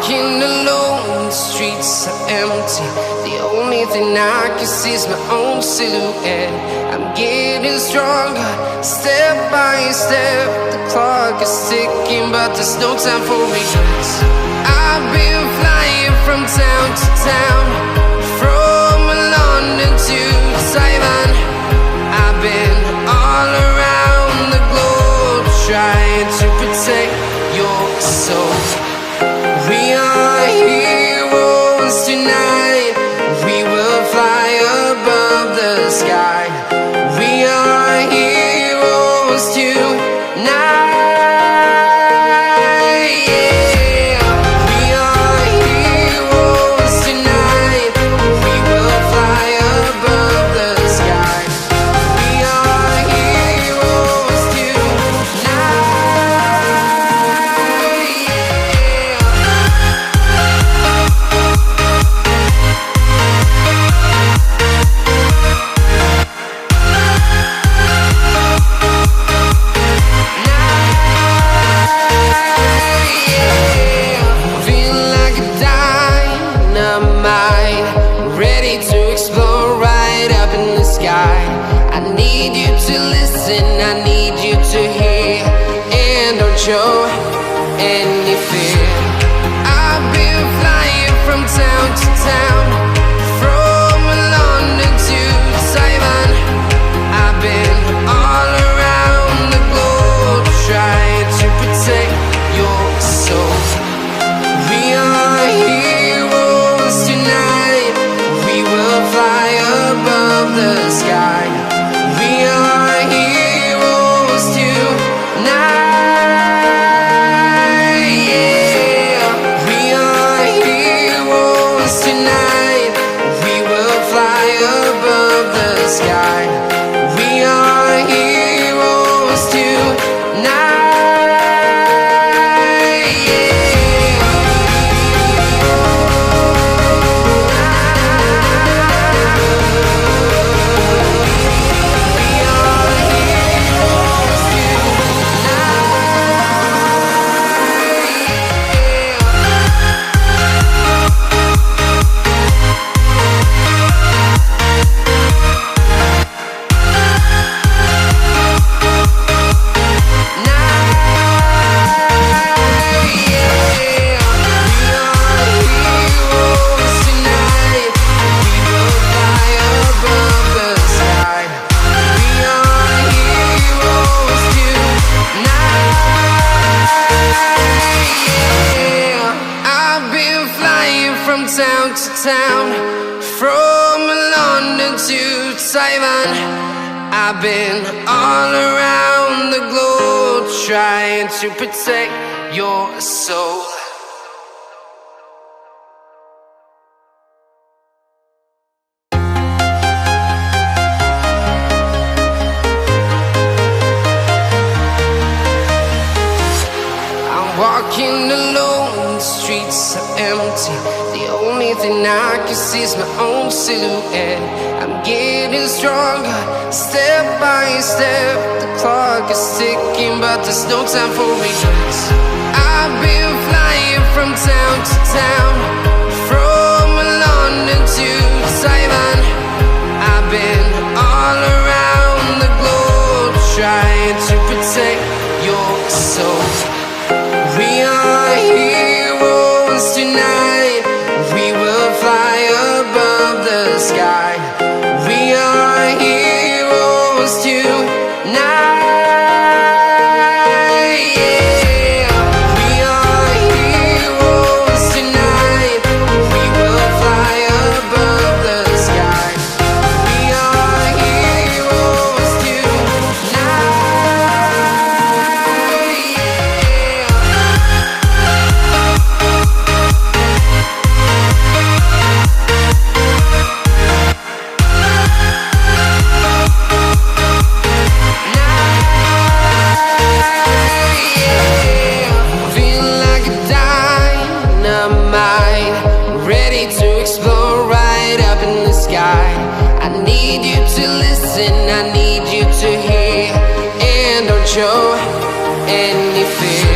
walking alone, the streets are empty. The only thing I can see is my own silhouette. I'm getting stronger, step by step. The clock is ticking, but there's no time for regrets. I've been flying from town to town, from London to Taiwan. I've been all around the globe, trying to protect your soul. We are heroes tonight. We will fly above the sky. We are heroes tonight. Yeah. We are heroes tonight. We will fly above the sky. We are heroes I need you to listen, I need you to hear, and don't show any fear. I've been flying from town to town, from London to Taiwan. I've been all around the globe, trying to protect your soul. We are heroes tonight. We will fly above the sky. We are heroes tonight. Yeah. We are heroes tonight. We will fly above the sky. We are heroes tonight. Town to town, from London to Taiwan. I've been all around the globe, trying to protect your soul. I'm walking alone, the streets are empty. The only thing I can see is my own silhouette. I'm getting stronger, step by step. The clock is ticking, but there's no time for regrets. I've been flying from town to town, from London to Taiwan. I've been all around the globe, trying to protect your soul. We are heroes tonight. We will fly above the sky. We are heroes tonight. Yeah. We are heroes tonight. We will fly above the sky. We are heroes listen, I need you to hear, and don't show any fear.